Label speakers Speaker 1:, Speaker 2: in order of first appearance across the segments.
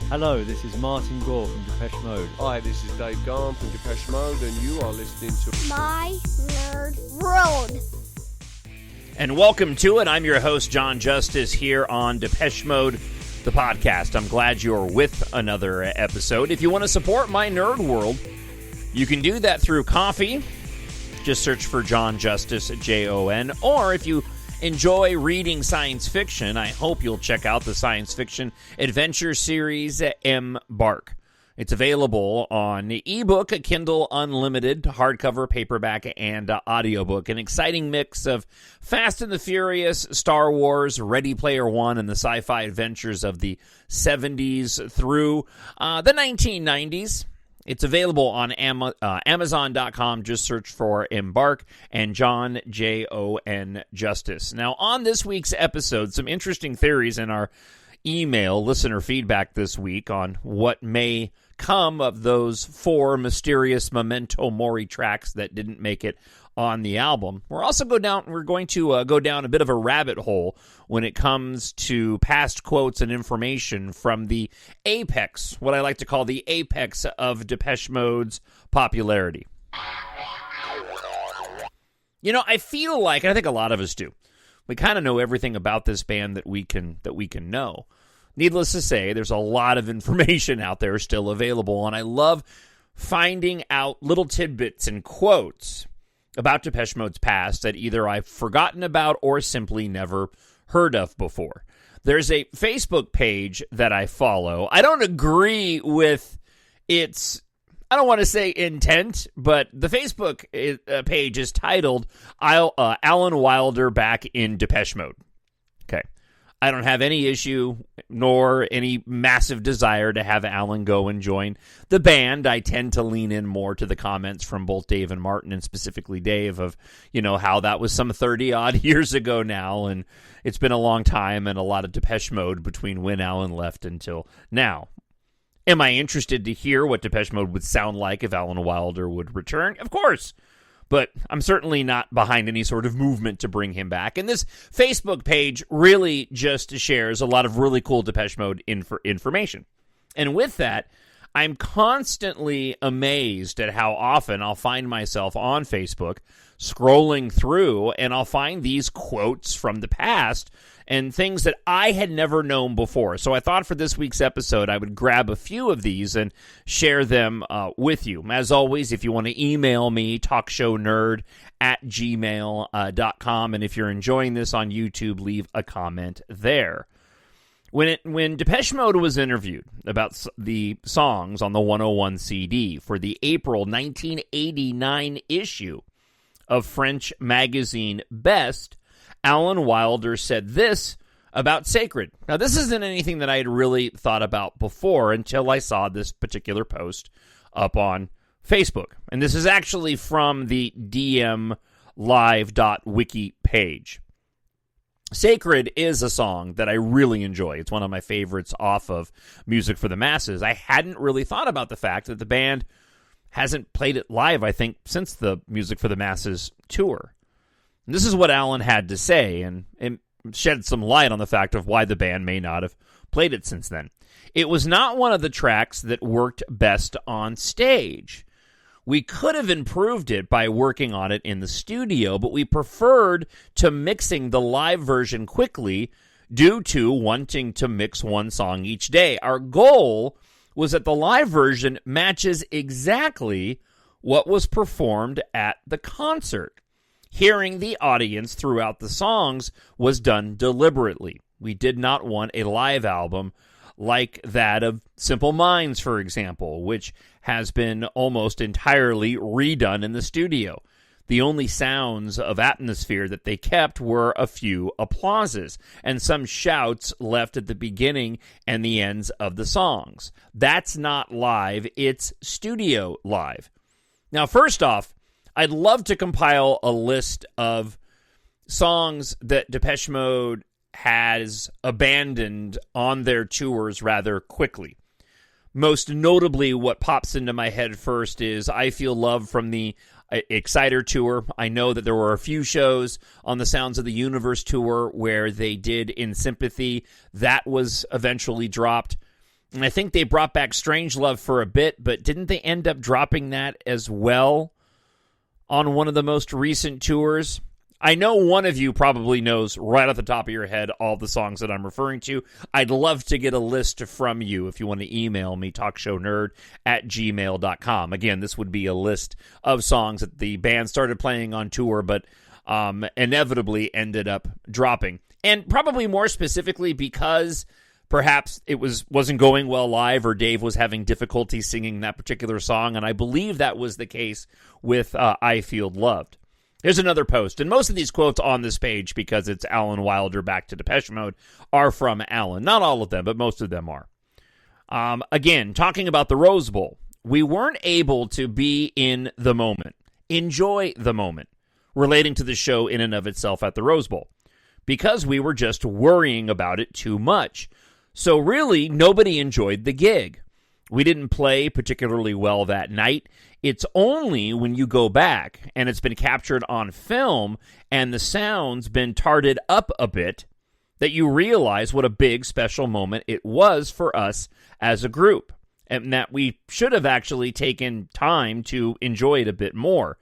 Speaker 1: Hello, this is Martin Gore from Depeche Mode.
Speaker 2: Hi, this is Dave Gahan from Depeche Mode, and you are listening to
Speaker 3: My Nerd World.
Speaker 4: And welcome to it. I'm your host, Jon Justice, here on Depeche Mode, the podcast. I'm glad you're with another episode. If you want to support My Nerd World, you can do that through Coffee. Just search for Jon Justice, Jon. Or if you enjoy reading science fiction, I hope you'll check out the science fiction adventure series EMBARK. It's available on ebook, Kindle Unlimited, hardcover, paperback, and audiobook. An exciting mix of Fast and the Furious, Star Wars, Ready Player One, and the sci-fi adventures of the 70s through the 1990s. It's available on Amazon.com. Just search for EMBARK and Jon, Jon Justice. Now, on this week's episode, some interesting theories in our email listener feedback this week on what may come of those 4 mysterious Memento Mori tracks that didn't make it on the album. We're going to go down a bit of a rabbit hole when it comes to past quotes and information from the apex, what I like to call the apex of Depeche Mode's popularity. You know, I feel like, and I think a lot of us do, we kind of know everything about this band that we can know. Needless to say, there's a lot of information out there still available, and I love finding out little tidbits and quotes about Depeche Mode's past that either I've forgotten about or simply never heard of before. There's a Facebook page that I follow. I don't agree with its, I don't want to say intent, but the Facebook page is titled Alan Wilder Back in Depeche Mode. Okay. I don't have any issue nor any massive desire to have Alan go and join the band. I tend to lean in more to the comments from both Dave and Martin, and specifically Dave, of, you know, how that was some 30-odd years ago now, and it's been a long time and a lot of Depeche Mode between when Alan left until now. Am I interested to hear what Depeche Mode would sound like if Alan Wilder would return? Of course. But I'm certainly not behind any sort of movement to bring him back. And this Facebook page really just shares a lot of really cool Depeche Mode information. And with that, I'm constantly amazed at how often I'll find myself on Facebook scrolling through, and I'll find these quotes from the past and things that I had never known before. So I thought for this week's episode, I would grab a few of these and share them with you. As always, if you want to email me, talkshownerd@gmail.com. And if you're enjoying this on YouTube, leave a comment there. When Depeche Mode was interviewed about the songs on the 101 CD for the April 1989 issue of French magazine Best, Alan Wilder said this about Sacred. Now, this isn't anything that I had really thought about before until I saw this particular post up on Facebook. And this is actually from the dmlive.wiki page. Sacred is a song that I really enjoy. It's one of my favorites off of Music for the Masses. I hadn't really thought about the fact that the band hasn't played it live, I think, since the Music for the Masses tour. And this is what Alan had to say, and shed some light on the fact of why the band may not have played it since then. It was not one of the tracks that worked best on stage. We could have improved it by working on it in the studio, but we preferred to mixing the live version quickly due to wanting to mix one song each day. Our goal was that the live version matches exactly what was performed at the concert. Hearing the audience throughout the songs was done deliberately. We did not want a live album like that of Simple Minds, for example, which has been almost entirely redone in the studio. The only sounds of atmosphere that they kept were a few applauses and some shouts left at the beginning and the ends of the songs. That's not live, it's studio live. Now, first off, I'd love to compile a list of songs that Depeche Mode has abandoned on their tours rather quickly. Most notably, what pops into my head first is I Feel Love from the Exciter tour. I know that there were a few shows on the Sounds of the Universe tour where they did In Sympathy. That was eventually dropped. And I think they brought back Strangelove for a bit, but didn't they end up dropping that as well on one of the most recent tours? I know one of you probably knows right off the top of your head all the songs that I'm referring to. I'd love to get a list from you if you want to email me, talkshownerd@gmail.com. Again, this would be a list of songs that the band started playing on tour, but inevitably ended up dropping. And probably more specifically because perhaps it wasn't going well live, or Dave was having difficulty singing that particular song, and I believe that was the case with I Feel Loved. Here's another post, and most of these quotes on this page, because it's Alan Wilder back to Depeche Mode, are from Alan. Not all of them, but most of them are. Again, talking about the Rose Bowl, we weren't able to be in the moment, enjoy the moment, relating to the show in and of itself at the Rose Bowl, because we were just worrying about it too much. So really, nobody enjoyed the gig. We didn't play particularly well that night. It's only when you go back and it's been captured on film and the sound's been tarted up a bit that you realize what a big special moment it was for us as a group, and that we should have actually taken time to enjoy it a bit more.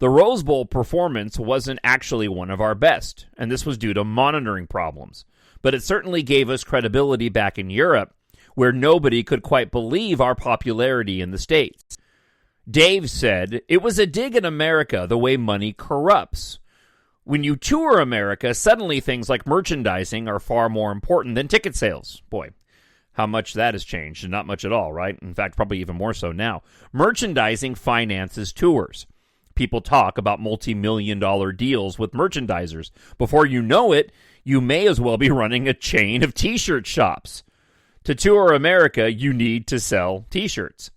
Speaker 4: The Rose Bowl performance wasn't actually one of our best, and this was due to monitoring problems, but it certainly gave us credibility back in Europe, where nobody could quite believe our popularity in the States. Dave said, "It was a dig in America, the way money corrupts. When you tour America, suddenly things like merchandising are far more important than ticket sales." Boy, how much that has changed, and not much at all, right? In fact, probably even more so now. Merchandising finances tours. People talk about multi-million-dollar deals with merchandisers. Before you know it, you may as well be running a chain of T-shirt shops. To tour America, you need to sell T-shirts.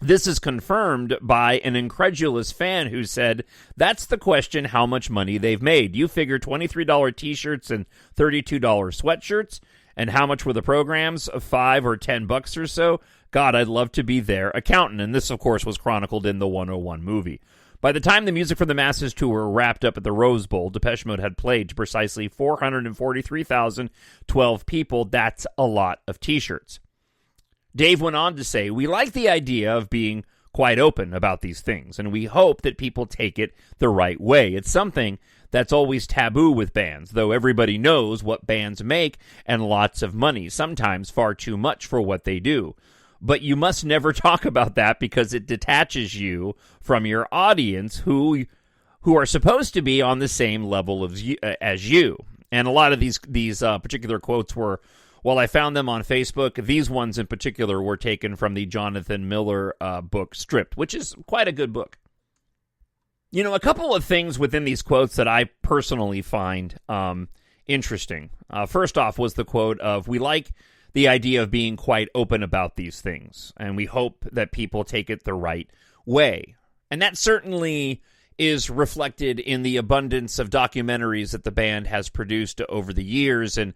Speaker 4: This is confirmed by an incredulous fan who said, "That's the question, how much money they've made. You figure $23 T-shirts and $32 sweatshirts, and how much were the programs? $5 or $10 or so? God, I'd love to be their accountant." And this, of course, was chronicled in the 101 movie. By the time the Music for the Masses tour wrapped up at the Rose Bowl, Depeche Mode had played to precisely 443,012 people. That's a lot of T-shirts. Dave went on to say, "We like the idea of being quite open about these things, and we hope that people take it the right way. It's something that's always taboo with bands, though everybody knows what bands make and lots of money, sometimes far too much for what they do. But you must never talk about that because it detaches you from your audience who are supposed to be on the same level as you." And a lot of these particular quotes were, well, I found them on Facebook. These ones in particular were taken from the Jonathan Miller book Stripped, which is quite a good book. You know, a couple of things within these quotes that I personally find interesting. First off was the quote of, "We like the idea of being quite open about these things, and we hope that people take it the right way." And that certainly is reflected in the abundance of documentaries that the band has produced over the years, and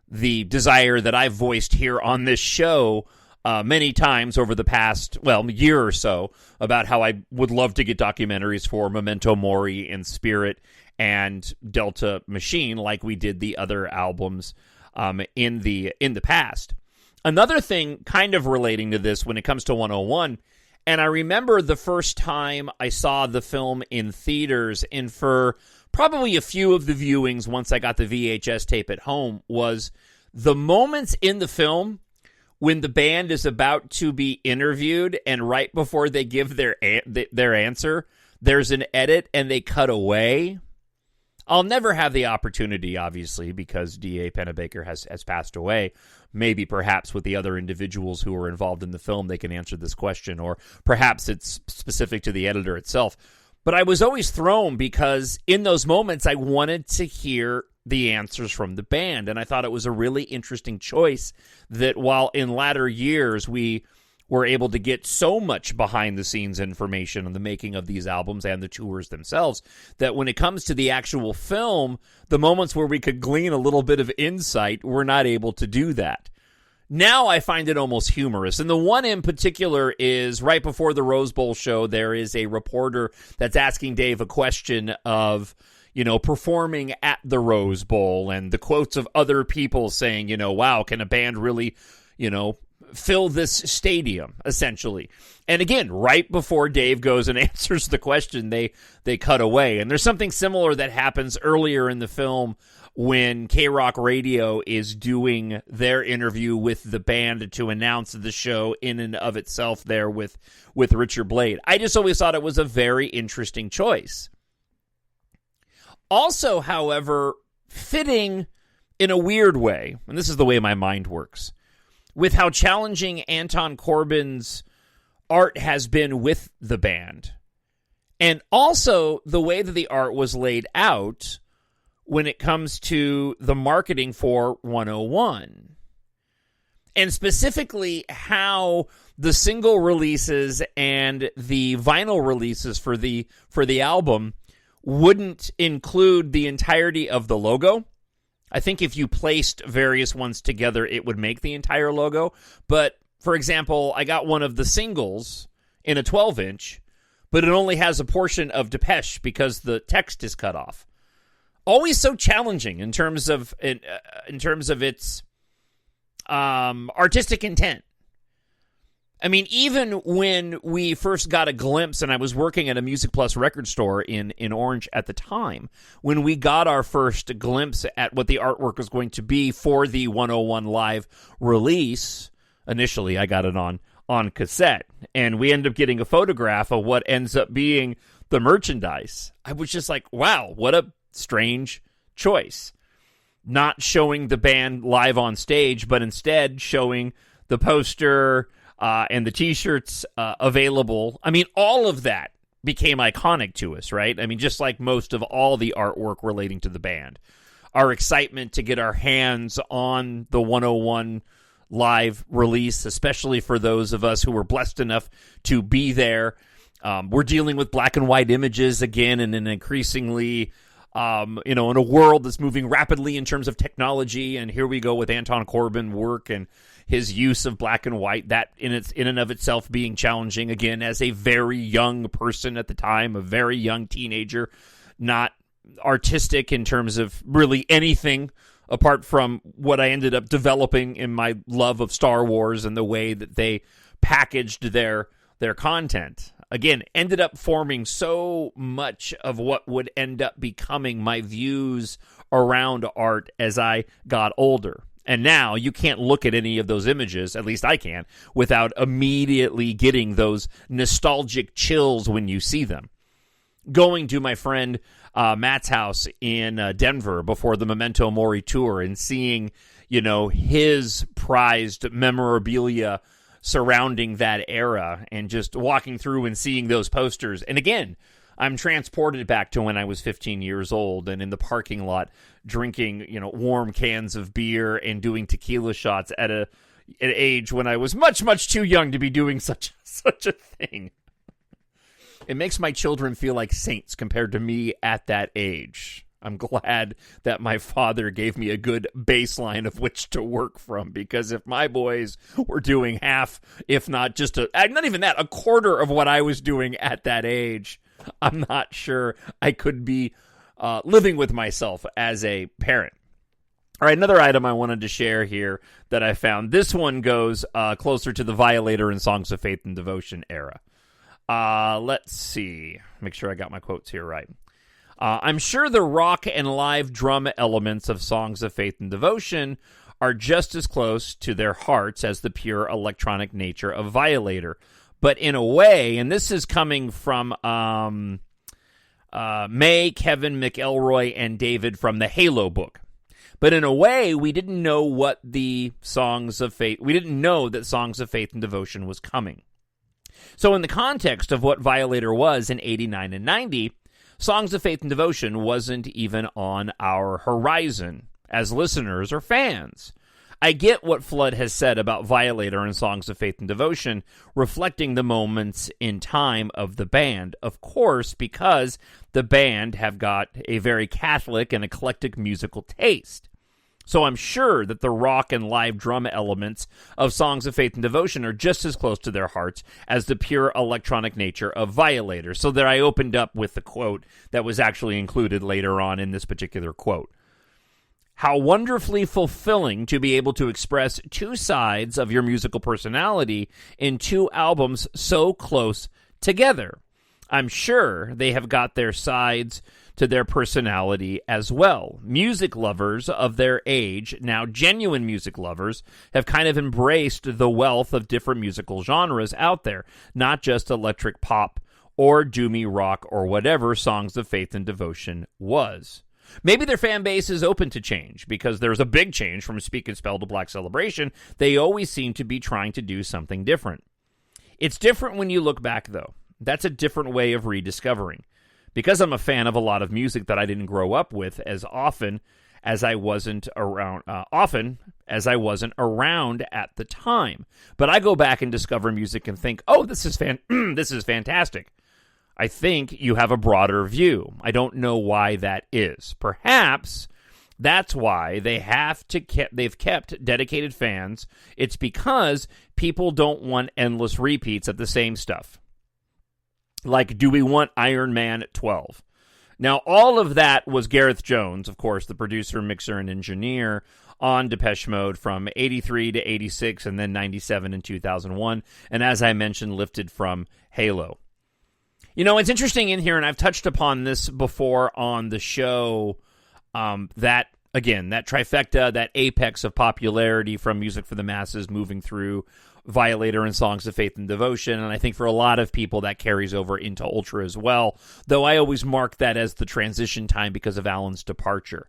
Speaker 4: the desire that I've voiced here on this show many times over the past, year or so, about how I would love to get documentaries for Memento Mori and Spirit and Delta Machine, like we did the other albums in the past. Another thing kind of relating to this when it comes to 101, and I remember the first time I saw the film in theaters, and for probably a few of the viewings once I got the VHS tape at home, was the moments in the film when the band is about to be interviewed, and right before they give their answer, there's an edit and they cut away. I'll never have the opportunity, obviously, because D.A. Pennebaker has passed away. Maybe perhaps with the other individuals who were involved in the film, they can answer this question, or perhaps it's specific to the editor itself. But I was always thrown because in those moments, I wanted to hear the answers from the band, and I thought it was a really interesting choice that while in latter years we were able to get so much behind-the-scenes information on the making of these albums and the tours themselves, that when it comes to the actual film, the moments where we could glean a little bit of insight, we're not able to do that. Now I find it almost humorous. And the one in particular is right before the Rose Bowl show, there is a reporter that's asking Dave a question of, performing at the Rose Bowl and the quotes of other people saying, wow, can a band really, fill this stadium, essentially. And again, right before Dave goes and answers the question, they cut away. And there's something similar that happens earlier in the film when K-Rock Radio is doing their interview with the band to announce the show in and of itself there with Richard Blade. I just always thought it was a very interesting choice. Also, however, fitting in a weird way, and this is the way my mind works, with how challenging Anton Corbijn's art has been with the band. And also the way that the art was laid out when it comes to the marketing for 101. And specifically how the single releases and the vinyl releases for the album wouldn't include the entirety of the logo. I think if you placed various ones together, it would make the entire logo. But, for example, I got one of the singles in a 12-inch, but it only has a portion of DEPECHE because the text is cut off. Always so challenging in terms of its artistic intent. I mean, even when we first got a glimpse, and I was working at a Music Plus record store in Orange at the time, when we got our first glimpse at what the artwork was going to be for the 101 live release, initially I got it on cassette, and we ended up getting a photograph of what ends up being the merchandise. I was just like, wow, what a strange choice. Not showing the band live on stage, but instead showing the poster and the t-shirts available. I mean, all of that became iconic to us, right? I mean, just like most of all the artwork relating to the band. Our excitement to get our hands on the 101 live release, especially for those of us who were blessed enough to be there. We're dealing with black and white images again in an increasingly in a world that's moving rapidly in terms of technology, and here we go with Anton Corbijn work and his use of black and white, that in and of itself being challenging, again, as a very young person at the time, a very young teenager, not artistic in terms of really anything apart from what I ended up developing in my love of Star Wars and the way that they packaged their content. Again, ended up forming so much of what would end up becoming my views around art as I got older. And now you can't look at any of those images, at least I can't, without immediately getting those nostalgic chills when you see them. Going to my friend Matt's house in Denver before the Memento Mori tour and seeing, his prized memorabilia surrounding that era and just walking through and seeing those posters. And again, I'm transported back to when I was 15 years old and in the parking lot drinking, warm cans of beer and doing tequila shots at an age when I was much, much too young to be doing such a thing. It makes my children feel like saints compared to me at that age. I'm glad that my father gave me a good baseline of which to work from, because if my boys were doing half, if not just not even that, a quarter of what I was doing at that age, I'm not sure I could be living with myself as a parent. All right, another item I wanted to share here that I found. This one goes closer to the Violator and Songs of Faith and Devotion era. Let's see. Make sure I got my quotes here right. I'm sure the rock and live drum elements of Songs of Faith and Devotion are just as close to their hearts as the pure electronic nature of Violator. But in a way, and this is coming from May, Kevin, McElroy, and David from the Halo book. But in a way, we didn't know what the Songs of Faith, we didn't know that Songs of Faith and Devotion was coming. So in the context of what Violator was in 89 and 90, Songs of Faith and Devotion wasn't even on our horizon as listeners or fans. I get what Flood has said about Violator and Songs of Faith and Devotion, reflecting the moments in time of the band, of course, because the band have got a very Catholic and eclectic musical taste. So I'm sure that the rock and live drum elements of Songs of Faith and Devotion are just as close to their hearts as the pure electronic nature of Violator. So there I opened up with the quote that was actually included later on in this particular quote. How wonderfully fulfilling to be able to express two sides of your musical personality in two albums so close together. I'm sure they have got their sides to their personality as well. Music lovers of their age, now genuine music lovers, have kind of embraced the wealth of different musical genres out there, not just electric pop or doomy rock or whatever Songs of Faith and Devotion was. Maybe their fan base is open to change, because there's a big change from Speak and Spell to Black Celebration. They always seem to be trying to do something different. It's different when you look back, though. That's a different way of rediscovering. Because I'm a fan of a lot of music that I didn't grow up with as often as I wasn't around, at the time. But I go back and discover music and think, oh, this is fantastic. I think you have a broader view. I don't know why that is. Perhaps that's why they've kept dedicated fans. It's because people don't want endless repeats of the same stuff. Like, do we want Iron Man 12? Now, all of that was Gareth Jones, of course, the producer, mixer, and engineer on Depeche Mode from 83 to 86 and then 97 and 2001. And as I mentioned, lifted from Halo. You know, it's interesting in here, and I've touched upon this before on the show, that trifecta, that apex of popularity from Music for the Masses moving through Violator and Songs of Faith and Devotion, and I think for a lot of people that carries over into Ultra as well, though I always mark that as the transition time because of Alan's departure.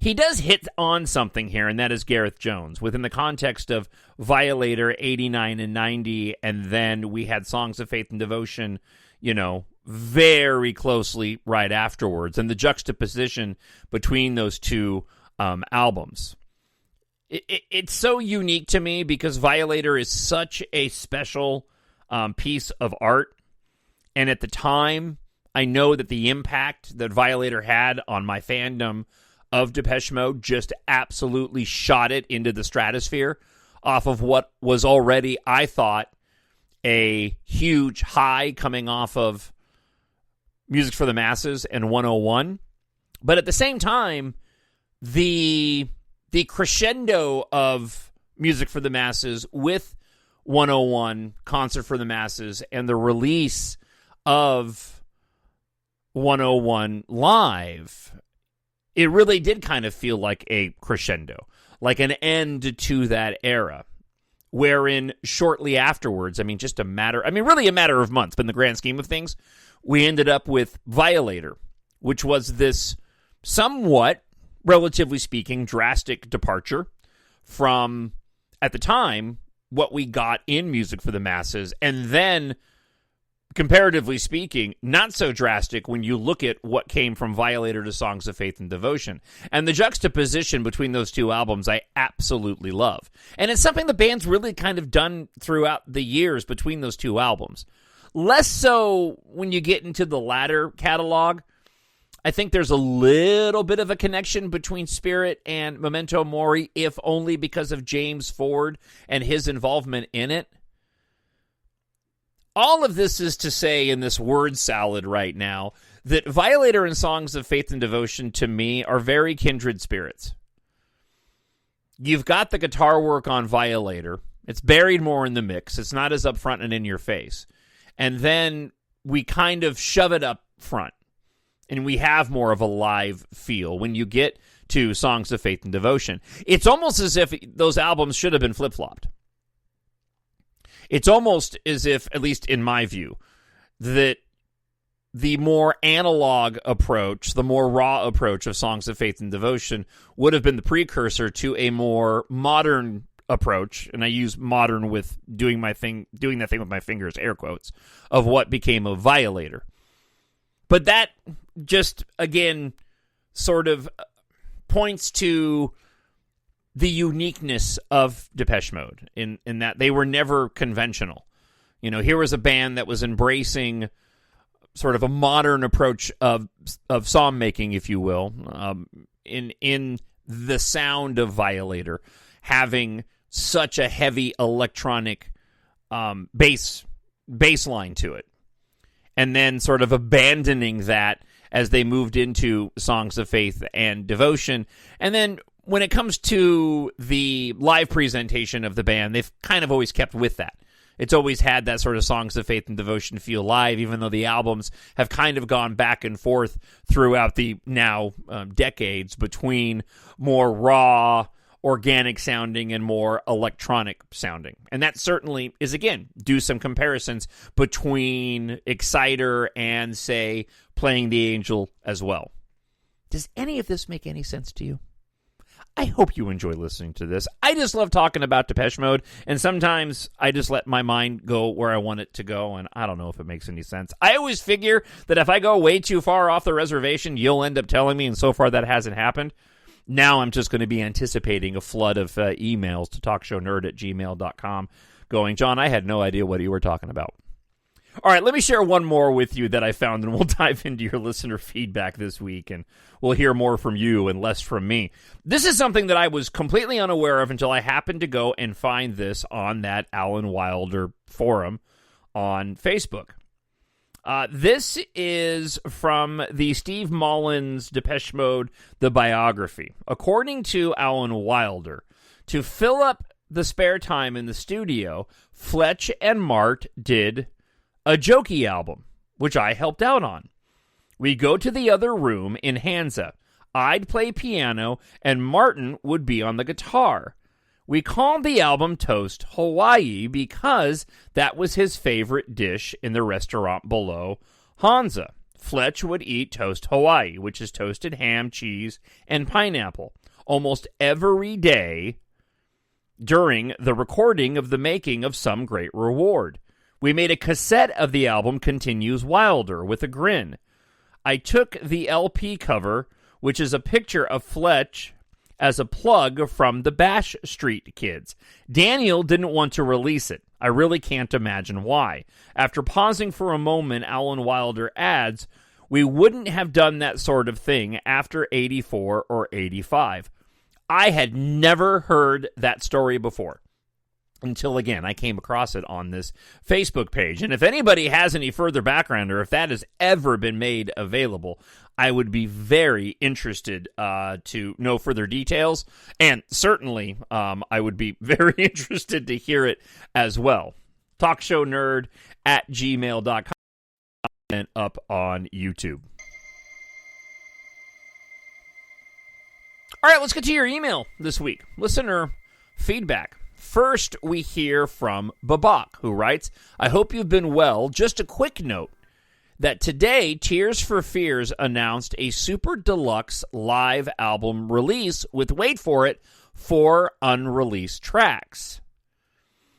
Speaker 4: He does hit on something here, and that is Gareth Jones, within the context of Violator 89 and 90, and then we had Songs of Faith and Devotion, you know, very closely right afterwards, and the juxtaposition between those two albums. It's so unique to me because Violator is such a special piece of art. And at the time, I know that the impact that Violator had on my fandom of Depeche Mode just absolutely shot it into the stratosphere off of what was already, I thought, a huge high coming off of Music for the Masses and 101. But at the same time, the crescendo of Music for the Masses with 101, Concert for the Masses, and the release of 101 Live, it really did kind of feel like a crescendo, like an end to that era, wherein shortly afterwards, really a matter of months, but in the grand scheme of things, we ended up with Violator, which was this somewhat, relatively speaking, drastic departure from, at the time, what we got in Music for the Masses, and then, comparatively speaking, not so drastic when you look at what came from Violator to Songs of Faith and Devotion. And the juxtaposition between those two albums I absolutely love. And it's something the band's really kind of done throughout the years between those two albums. Less so when you get into the latter catalog. I think there's a little bit of a connection between Spirit and Memento Mori, if only because of James Ford and his involvement in it. All of this is to say, in this word salad right now, that Violator and Songs of Faith and Devotion, to me, are very kindred spirits. You've got the guitar work on Violator. It's buried more in the mix. It's not as upfront and in your face. And then we kind of shove it up front. And we have more of a live feel when you get to Songs of Faith and Devotion. It's almost as if those albums should have been flip-flopped. It's almost as if, at least in my view, that the more analog approach, the more raw approach of Songs of Faith and Devotion would have been the precursor to a more modern approach, and I use modern with doing that thing with my fingers, air quotes, of what became a Violator. But that just, again, sort of points to the uniqueness of Depeche Mode in that they were never conventional. You know, here was a band that was embracing sort of a modern approach of song making, if you will, in the sound of Violator having such a heavy electronic bass line to it, and then sort of abandoning that as they moved into Songs of Faith and Devotion. And then when it comes to the live presentation of the band, they've kind of always kept with that. It's always had that sort of Songs of Faith and Devotion feel live, even though the albums have kind of gone back and forth throughout the now decades between more raw, organic sounding and more electronic sounding. And that certainly is, again, do some comparisons between Exciter and, say, Playing the Angel as well. Does any of this make any sense to you? I hope you enjoy listening to this. I just love talking about Depeche Mode, and sometimes I just let my mind go where I want it to go, and I don't know if it makes any sense. I always figure that if I go way too far off the reservation, you'll end up telling me, and so far that hasn't happened. Now I'm just going to be anticipating a flood of emails to talkshownerd@gmail.com going, John, I had no idea what you were talking about. All right, let me share one more with you that I found, and we'll dive into your listener feedback this week, and we'll hear more from you and less from me. This is something that I was completely unaware of until I happened to go and find this on that Alan Wilder forum on Facebook. This is from the Steve Mullins Depeche Mode, the biography. According to Alan Wilder, to fill up the spare time in the studio, Fletch and Mart did a jokey album, which I helped out on. We go to the other room in Hansa. I'd play piano, and Martin would be on the guitar. We called the album Toast Hawaii because that was his favorite dish in the restaurant below Hansa. Fletch would eat Toast Hawaii, which is toasted ham, cheese, and pineapple, almost every day during the recording of the making of Some Great Reward. We made a cassette of the album, continues Wilder, with a grin. I took the LP cover, which is a picture of Fletch, as a plug from the Bash Street Kids. Daniel didn't want to release it. I really can't imagine why. After pausing for a moment, Alan Wilder adds, we wouldn't have done that sort of thing after 84 or 85. I had never heard that story before. Until, again, I came across it on this Facebook page. And if anybody has any further background, or if that has ever been made available, I would be very interested to know further details. And certainly, I would be very interested to hear it as well. TalkShowNerd@gmail.com and up on YouTube. All right, let's get to your email this week. Listener feedback. First, we hear from Babak, who writes, I hope you've been well. Just a quick note that today, Tears for Fears announced a super deluxe live album release with, wait for it, 4 unreleased tracks.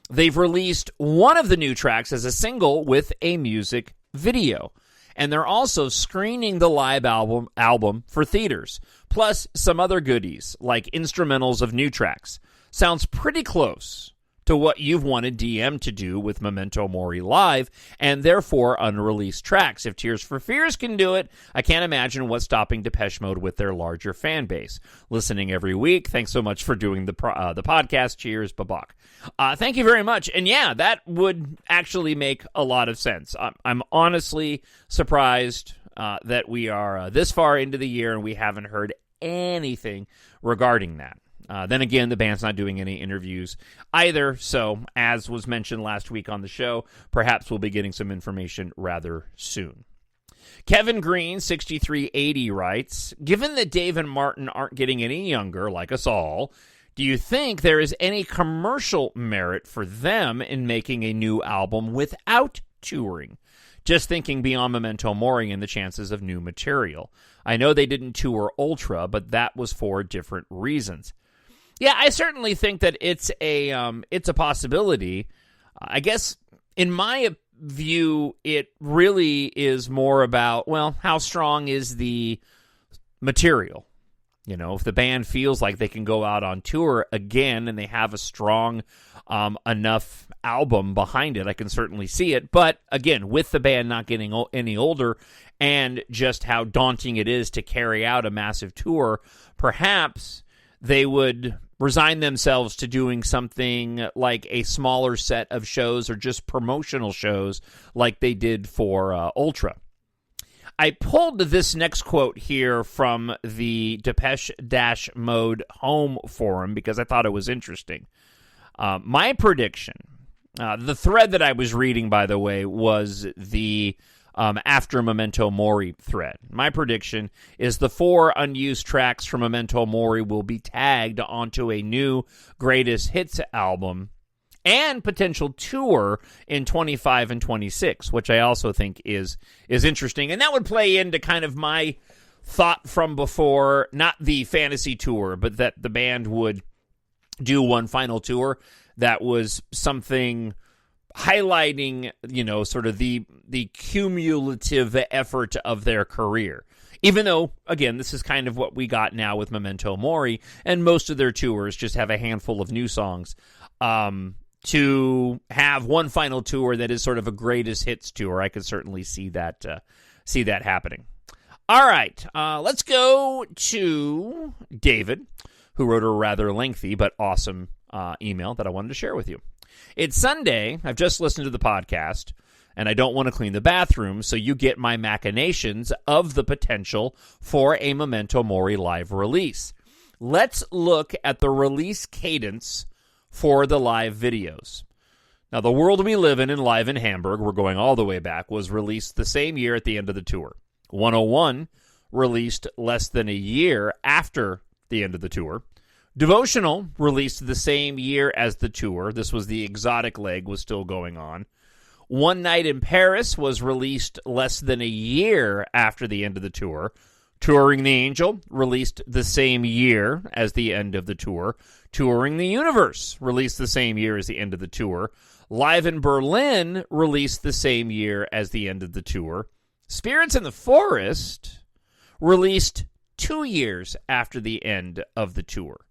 Speaker 4: They've released one of the new tracks as a single with a music video. And they're also screening the live album for theaters, plus some other goodies like instrumentals of new tracks. Sounds pretty close to what you've wanted DM to do with Memento Mori Live, and therefore unreleased tracks. If Tears for Fears can do it, I can't imagine what's stopping Depeche Mode with their larger fan base. Listening every week. Thanks so much for doing the podcast. Cheers, Babak. Thank you very much. And yeah, that would actually make a lot of sense. I'm honestly surprised that we are this far into the year and we haven't heard anything regarding that. Then again, the band's not doing any interviews either, so as was mentioned last week on the show, perhaps we'll be getting some information rather soon. Kevin Green, 6380, writes, given that Dave and Martin aren't getting any younger, like us all, do you think there is any commercial merit for them in making a new album without touring? Just thinking beyond Memento Mori and the chances of new material. I know they didn't tour Ultra, but that was for different reasons. Yeah, I certainly think that it's a possibility. I guess, in my view, it really is more about, well, how strong is the material? You know, if the band feels like they can go out on tour again and they have a strong enough album behind it, I can certainly see it. But again, with the band not getting any older and just how daunting it is to carry out a massive tour, perhaps they would resign themselves to doing something like a smaller set of shows or just promotional shows like they did for Ultra. I pulled this next quote here from the Depeche-Mode home forum because I thought it was interesting. My prediction, the thread that I was reading, by the way, was the after Memento Mori thread. My prediction is the 4 unused tracks from Memento Mori will be tagged onto a new Greatest Hits album and potential tour in 25 and 26, which I also think is interesting. And that would play into kind of my thought from before, not the fantasy tour, but that the band would do one final tour that was something highlighting, sort of the cumulative effort of their career. Even though, again, this is kind of what we got now with Memento Mori, and most of their tours just have a handful of new songs. To have one final tour that is sort of a greatest hits tour, I could certainly see that happening. All right, let's go to David, who wrote a rather lengthy but awesome email that I wanted to share with you. It's Sunday. I've just listened to the podcast, and I don't want to clean the bathroom, so you get my machinations of the potential for a Memento Mori live release. Let's look at the release cadence for the live videos. Now, The World We Live in Live in Hamburg, we're going all the way back, was released the same year at the end of the tour. 101 released less than a year after the end of the tour. Devotional released the same year as the tour. This was the exotic leg was still going on. One Night in Paris was released less than a year after the end of the tour. Touring the Angel released the same year as the end of the tour. Touring the Universe released the same year as the end of the tour. Live in Berlin released the same year as the end of the tour. Spirits in the Forest released 2 years after the end of the tour.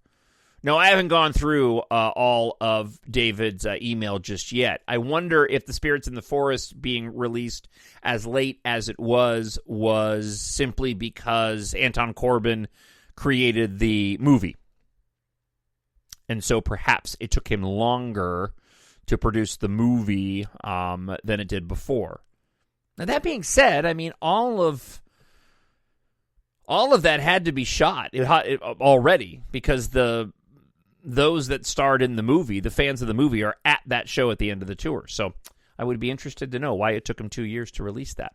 Speaker 4: Now, I haven't gone through all of David's email just yet. I wonder if the Spirits in the Forest being released as late as it was simply because Anton Corbijn created the movie. And so perhaps it took him longer to produce the movie than it did before. Now, that being said, I mean, all of that had to be shot already because those that starred in the movie, the fans of the movie, are at that show at the end of the tour. So I would be interested to know why it took him 2 years to release that.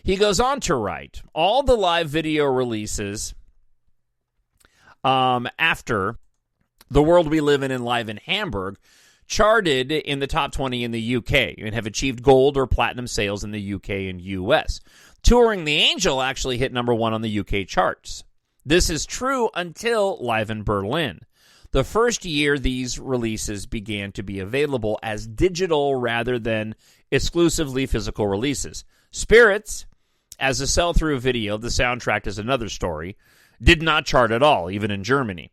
Speaker 4: He goes on to write, all the live video releases after The World We Live in Live in Hamburg charted in the top 20 in the UK and have achieved gold or platinum sales in the UK and US. Touring the Angel actually hit number 1 on the UK charts. This is true until Live in Berlin. The first year these releases began to be available as digital rather than exclusively physical releases. Spirits, as a sell-through video, the soundtrack is another story, did not chart at all, even in Germany.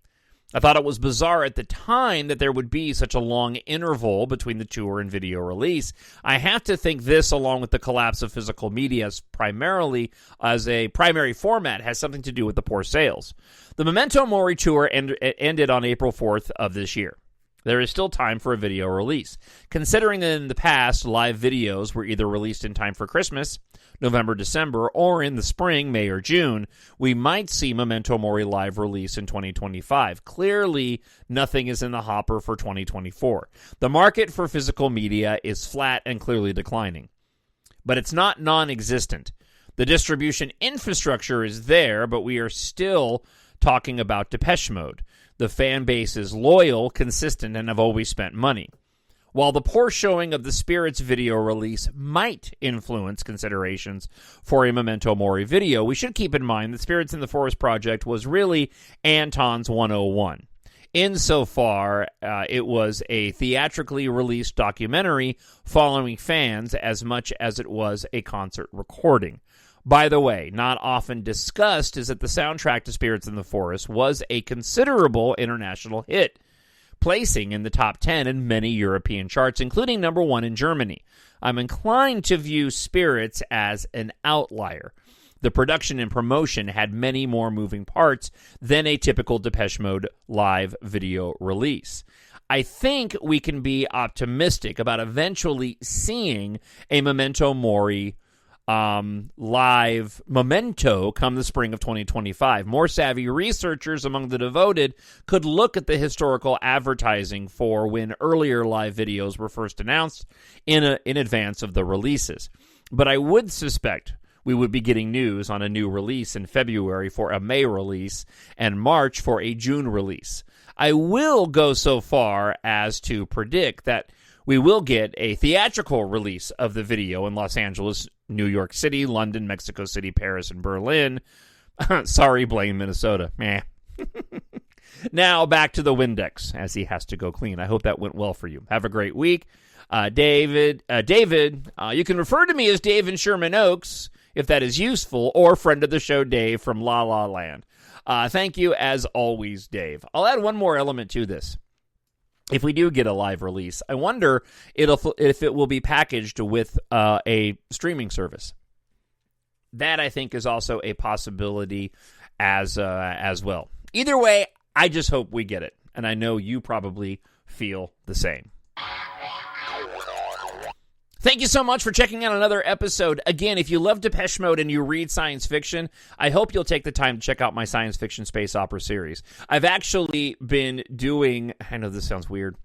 Speaker 4: I thought it was bizarre at the time that there would be such a long interval between the tour and video release. I have to think this, along with the collapse of physical media primarily as a primary format, has something to do with the poor sales. The Memento Mori tour ended on April 4th of this year. There is still time for a video release. Considering that in the past, live videos were either released in time for Christmas, November, December, or in the spring, May or June, we might see Memento Mori live release in 2025. Clearly, nothing is in the hopper for 2024. The market for physical media is flat and clearly declining. But it's not non-existent. The distribution infrastructure is there, but we are still talking about Depeche Mode. The fan base is loyal, consistent, and have always spent money. While the poor showing of the Spirits video release might influence considerations for a Memento Mori video, we should keep in mind that Spirits in the Forest project was really Anton's 101. Insofar, it was a theatrically released documentary following fans as much as it was a concert recording. By the way, not often discussed is that the soundtrack to Spirits in the Forest was a considerable international hit, placing in the top 10 in many European charts, including number 1 in Germany. I'm inclined to view Spirits as an outlier. the production and promotion had many more moving parts than a typical Depeche Mode live video release. I think we can be optimistic about eventually seeing a Memento Mori live memento come the spring of 2025. More savvy researchers among the devoted could look at the historical advertising for when earlier live videos were first announced in advance of the releases. But I would suspect we would be getting news on a new release in February for a May release and March for a June release. I will go so far as to predict that we will get a theatrical release of the video in Los Angeles, New York City, London, Mexico City, Paris, and Berlin. Sorry, Blaine, Minnesota. Meh. Now back to the Windex, as he has to go clean. I hope that went well for you. Have a great week. David, you can refer to me as Dave in Sherman Oaks, if that is useful, or friend of the show Dave from La La Land. Thank you, as always, Dave. I'll add one more element to this. If we do get a live release, I wonder if it will be packaged with a streaming service. That, I think, is also a possibility as well. Either way, I just hope we get it, and I know you probably feel the same. Thank you so much for checking out another episode. Again, if you love Depeche Mode and you read science fiction, I hope you'll take the time to check out my science fiction space opera series. I've actually been doing, I know this sounds weird,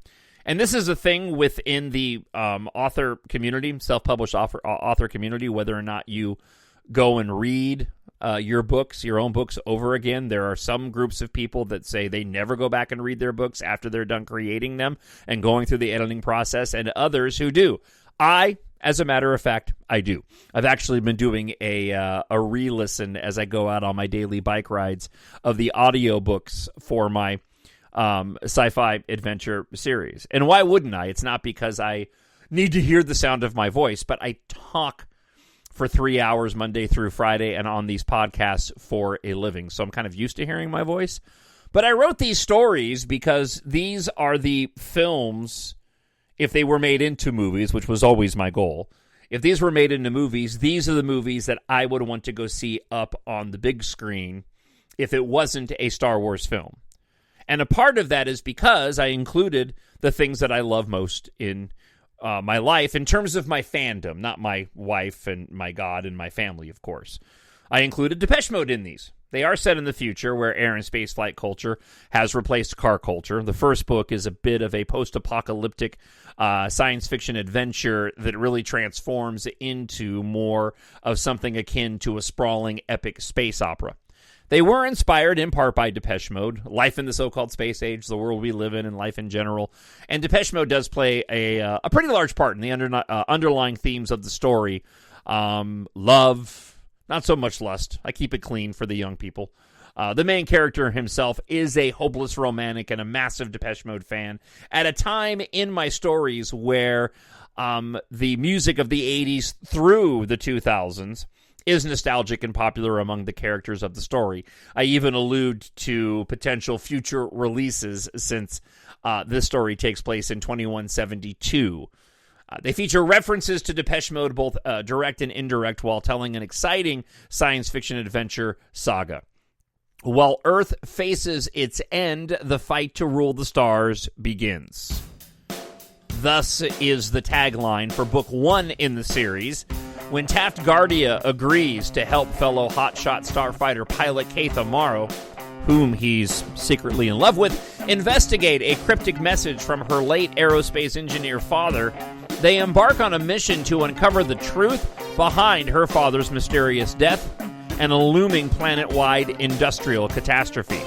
Speaker 4: and this is a thing within the author community, self-published author community, whether or not you go and read your own books over again. There are some groups of people that say they never go back and read their books after they're done creating them and going through the editing process, and others who do. As a matter of fact, I do. I've actually been doing a re-listen as I go out on my daily bike rides of the audiobooks for my sci-fi adventure series. And why wouldn't I? It's not because I need to hear the sound of my voice, but I talk for 3 hours Monday through Friday and on these podcasts for a living. So I'm kind of used to hearing my voice. But I wrote these stories because these are the films. If they were made into movies, which was always my goal, if these were made into movies, these are the movies that I would want to go see up on the big screen if it wasn't a Star Wars film. And a part of that is because I included the things that I love most in my life in terms of my fandom, not my wife and my God and my family, of course. I included Depeche Mode in these. They are set in the future where air and spaceflight culture has replaced car culture. The first book is a bit of a post-apocalyptic science fiction adventure that really transforms into more of something akin to a sprawling epic space opera. They were inspired in part by Depeche Mode, life in the so-called space age, the world we live in, and life in general. And Depeche Mode does play a pretty large part in the underlying themes of the story. Love, not so much lust. I keep it clean for the young people. The main character himself is a hopeless romantic and a massive Depeche Mode fan at a time in my stories where the music of the 80s through the 2000s is nostalgic and popular among the characters of the story. I even allude to potential future releases since this story takes place in 2172. They feature references to Depeche Mode, both direct and indirect, while telling an exciting science fiction adventure saga. While Earth faces its end, the fight to rule the stars begins. Thus is the tagline for Book 1 in the series. When Taft Guardia agrees to help fellow hotshot starfighter pilot Keitha Morrow, whom he's secretly in love with, investigate a cryptic message from her late aerospace engineer father, they embark on a mission to uncover the truth behind her father's mysterious death and a looming planet-wide industrial catastrophe.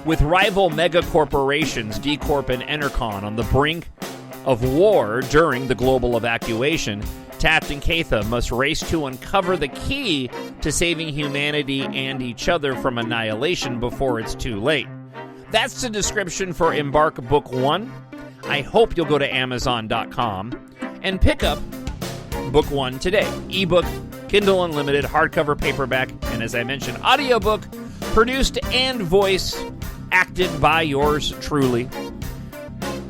Speaker 4: With rival megacorporations D-Corp and Enercon on the brink of war during the global evacuation, Taft and Keitha must race to uncover the key to saving humanity and each other from annihilation before it's too late. That's the description for EMBARK Book 1. I hope you'll go to Amazon.com and pick up Book 1 today. Ebook, Kindle Unlimited, hardcover, paperback, and as I mentioned, audiobook, produced and voice acted by yours truly.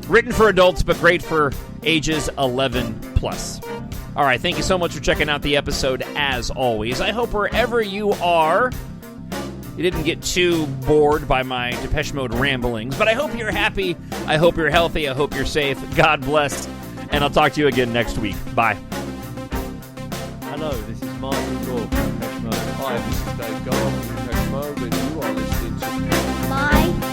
Speaker 4: Written for adults, but great for ages 11 plus. All right, thank you so much for checking out the episode, as always. I hope wherever you are, you didn't get too bored by my Depeche Mode ramblings, but I hope you're happy, I hope you're healthy, I hope you're safe. God bless, and I'll talk to you again next week. Bye.
Speaker 1: Hello, this is Martin Gore from Depeche Mode.
Speaker 2: Hi, this is Dave Gahan from Depeche Mode, and you are listening to
Speaker 3: My